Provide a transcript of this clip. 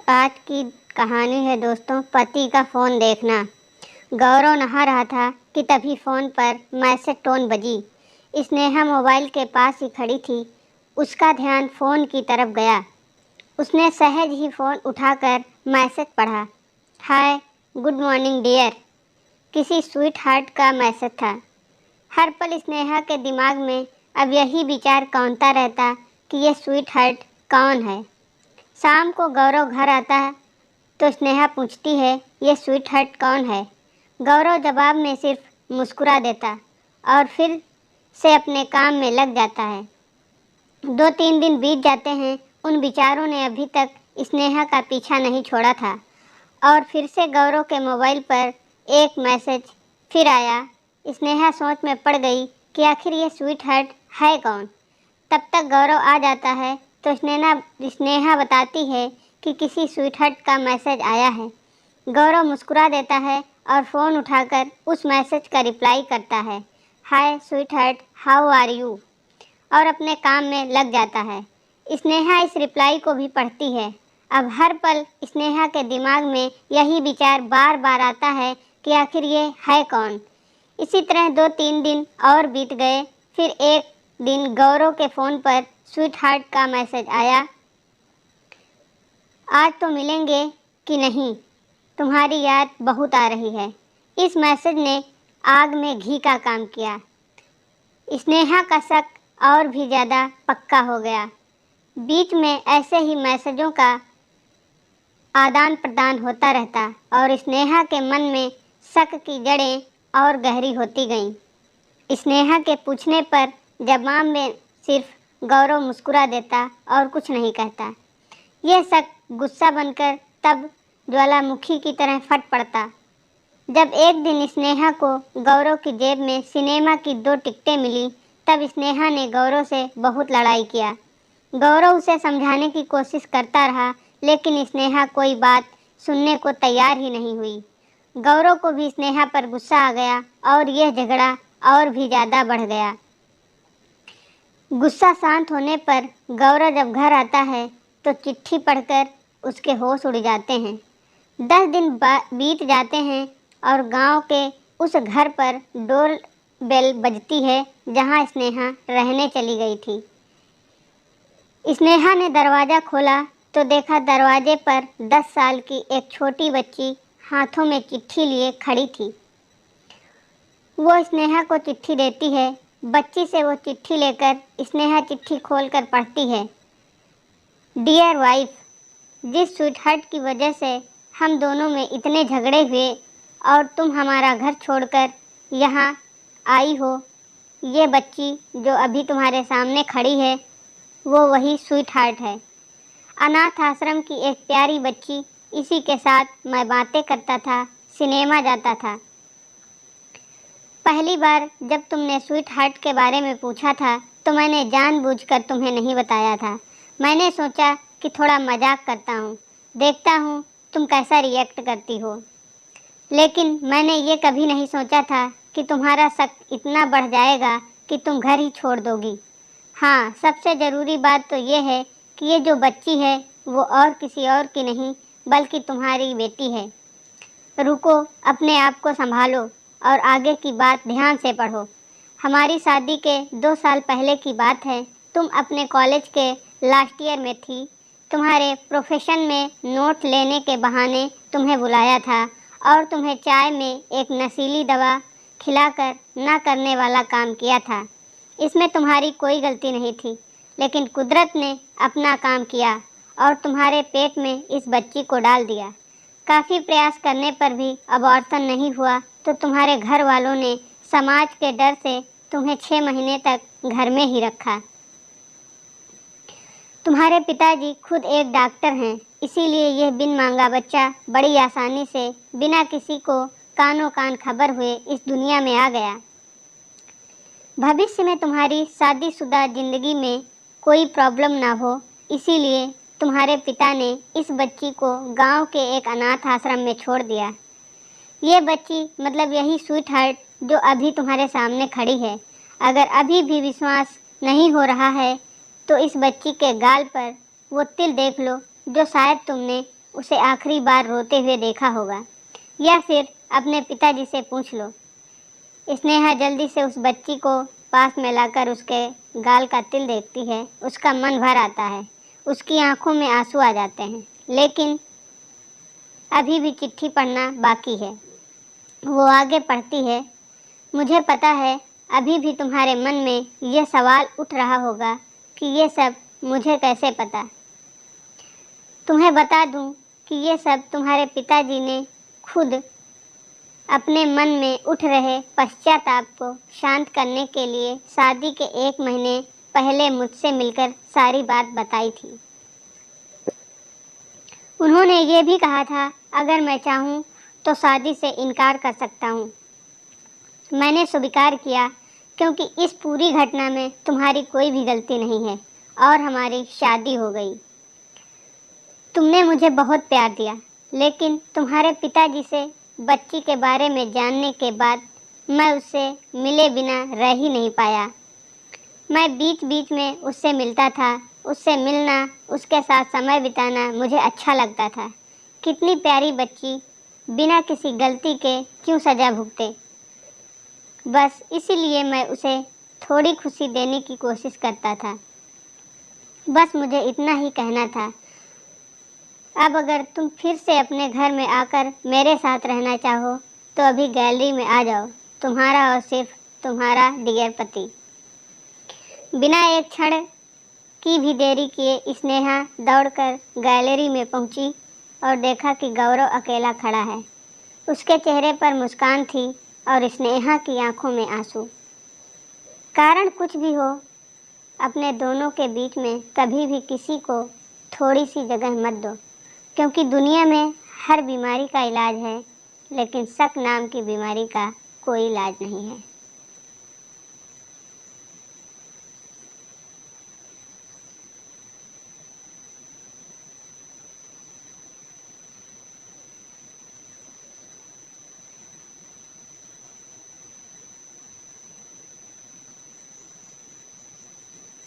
आज की कहानी है दोस्तों, पति का फ़ोन देखना। गौरव नहा रहा था कि तभी फ़ोन पर मैसेज टोन बजी। स्नेहा मोबाइल के पास ही खड़ी थी। उसका ध्यान फ़ोन की तरफ गया। उसने सहज ही फ़ोन उठाकर मैसेज पढ़ा। हाय, गुड मॉर्निंग डियर। किसी स्वीट हार्ट का मैसेज था। हर पल स्नेहा के दिमाग में अब यही विचार कौंधता रहता कि ये स्वीट हार्ट कौन है। शाम को गौरव घर आता है तो स्नेहा पूछती है, ये स्वीट हार्ट कौन है। गौरव जवाब में सिर्फ मुस्कुरा देता और फिर से अपने काम में लग जाता है। 2-3 दिन बीत जाते हैं। उन विचारों ने अभी तक स्नेहा का पीछा नहीं छोड़ा था और फिर से गौरव के मोबाइल पर एक मैसेज फिर आया। स्नेहा सोच में पड़ गई कि आखिर ये स्वीट हार्ट है कौन। तब तक गौरव आ जाता है तो स्नेहा बताती है कि किसी स्वीटहार्ट का मैसेज आया है। गौरव मुस्कुरा देता है और फ़ोन उठाकर उस मैसेज का रिप्लाई करता है, हाय स्वीटहार्ट, हाउ आर यू, और अपने काम में लग जाता है। स्नेहा इस रिप्लाई को भी पढ़ती है। अब हर पल स्नेहा के दिमाग में यही विचार बार बार आता है कि आखिर ये है कौन। इसी तरह 2-3 दिन और बीत गए। फिर एक दिन गौरव के फ़ोन पर स्वीट हार्ट का मैसेज आया, आज तो मिलेंगे कि नहीं, तुम्हारी याद बहुत आ रही है। इस मैसेज ने आग में घी का काम किया। स्नेहा का शक और भी ज़्यादा पक्का हो गया। बीच में ऐसे ही मैसेजों का आदान प्रदान होता रहता और स्नेहा के मन में शक की जड़ें और गहरी होती गईं। स्नेहा के पूछने पर जवाब में सिर्फ गौरव मुस्कुरा देता और कुछ नहीं कहता। यह शक गुस्सा बनकर तब ज्वालामुखी की तरह फट पड़ता जब एक दिन स्नेहा को गौरव की जेब में सिनेमा की 2 टिकटें मिली। तब स्नेहा ने गौरव से बहुत लड़ाई किया। गौरव उसे समझाने की कोशिश करता रहा लेकिन स्नेहा कोई बात सुनने को तैयार ही नहीं हुई। गौरव को भी स्नेहा पर गुस्सा आ गया और यह झगड़ा और भी ज़्यादा बढ़ गया। गुस्सा शांत होने पर गौरव जब घर आता है तो चिट्ठी पढ़कर उसके होश उड़ जाते हैं। 10 दिन बीत जाते हैं और गांव के उस घर पर डोर बेल बजती है जहां स्नेहा रहने चली गई थी। स्नेहा ने दरवाज़ा खोला तो देखा दरवाजे पर 10 साल की एक छोटी बच्ची हाथों में चिट्ठी लिए खड़ी थी। वो स्नेहा को चिट्ठी देती है। बच्ची से वो चिट्ठी लेकर स्नेहा चिट्ठी खोलकर पढ़ती है, डियर वाइफ, जिस स्वीटहार्ट की वजह से हम दोनों में इतने झगड़े हुए और तुम हमारा घर छोड़कर यहाँ आई हो, ये बच्ची जो अभी तुम्हारे सामने खड़ी है वो वही स्वीटहार्ट है। अनाथ आश्रम की एक प्यारी बच्ची, इसी के साथ मैं बातें करता था, सिनेमा जाता था। पहली बार जब तुमने स्वीट हार्ट के बारे में पूछा था तो मैंने जानबूझकर तुम्हें नहीं बताया था। मैंने सोचा कि थोड़ा मजाक करता हूँ, देखता हूँ तुम कैसा रिएक्ट करती हो। लेकिन मैंने ये कभी नहीं सोचा था कि तुम्हारा शक इतना बढ़ जाएगा कि तुम घर ही छोड़ दोगी। हाँ, सबसे ज़रूरी बात तो ये है कि ये जो बच्ची है वो और किसी और की नहीं बल्कि तुम्हारी बेटी है। रुको, अपने आप को संभालो और आगे की बात ध्यान से पढ़ो। हमारी शादी के 2 साल पहले की बात है। तुम अपने कॉलेज के लास्ट ईयर में थी। तुम्हारे प्रोफेशन में नोट लेने के बहाने तुम्हें बुलाया था और तुम्हें चाय में एक नशीली दवा खिलाकर ना करने वाला काम किया था। इसमें तुम्हारी कोई गलती नहीं थी, लेकिन कुदरत ने अपना काम किया और तुम्हारे पेट में इस बच्ची को डाल दिया। काफ़ी प्रयास करने पर भी अबॉर्शन नहीं हुआ तो तुम्हारे घर वालों ने समाज के डर से तुम्हें 6 महीने तक घर में ही रखा। तुम्हारे पिताजी खुद एक डॉक्टर हैं, इसीलिए यह बिन मांगा बच्चा बड़ी आसानी से बिना किसी को कानों कान खबर हुए इस दुनिया में आ गया। भविष्य में तुम्हारी शादीशुदा ज़िंदगी में कोई प्रॉब्लम ना हो, इसीलिए तुम्हारे पिता ने इस बच्ची को गांव के एक अनाथ आश्रम में छोड़ दिया। ये बच्ची मतलब यही स्वीट हार्ट जो अभी तुम्हारे सामने खड़ी है। अगर अभी भी विश्वास नहीं हो रहा है तो इस बच्ची के गाल पर वो तिल देख लो जो शायद तुमने उसे आखिरी बार रोते हुए देखा होगा, या फिर अपने पिताजी से पूछ लो। स्नेहा जल्दी से उस बच्ची को पास में लाकर उसके गाल का तिल देखती है। उसका मन भर आता है, उसकी आंखों में आंसू आ जाते हैं, लेकिन अभी भी चिट्ठी पढ़ना बाकी है। वो आगे पढ़ती है, मुझे पता है अभी भी तुम्हारे मन में ये सवाल उठ रहा होगा कि ये सब मुझे कैसे पता। तुम्हें बता दूं कि ये सब तुम्हारे पिताजी ने खुद अपने मन में उठ रहे पश्चाताप को शांत करने के लिए शादी के 1 महीने पहले मुझसे मिलकर सारी बात बताई थी। उन्होंने ये भी कहा था अगर मैं चाहूँ तो शादी से इनकार कर सकता हूँ। मैंने स्वीकार किया क्योंकि इस पूरी घटना में तुम्हारी कोई भी गलती नहीं है और हमारी शादी हो गई। तुमने मुझे बहुत प्यार दिया, लेकिन तुम्हारे पिताजी से बच्ची के बारे में जानने के बाद मैं उससे मिले बिना रह ही नहीं पाया। मैं बीच बीच में उससे मिलता था। उससे मिलना, उसके साथ समय बिताना मुझे अच्छा लगता था। कितनी प्यारी बच्ची बिना किसी गलती के क्यों सज़ा भुगते। बस इसीलिए मैं उसे थोड़ी खुशी देने की कोशिश करता था। बस मुझे इतना ही कहना था। अब अगर तुम फिर से अपने घर में आकर मेरे साथ रहना चाहो तो अभी गैलरी में आ जाओ। तुम्हारा और सिर्फ तुम्हारा डियर पति। बिना एक क्षण की भी देरी किए स्नेहा दौड़कर गैलरी में पहुंची और देखा कि गौरव अकेला खड़ा है। उसके चेहरे पर मुस्कान थी और स्नेहा की आंखों में आंसू। कारण कुछ भी हो, अपने दोनों के बीच में कभी भी किसी को थोड़ी सी जगह मत दो, क्योंकि दुनिया में हर बीमारी का इलाज है, लेकिन शक नाम की बीमारी का कोई इलाज नहीं है।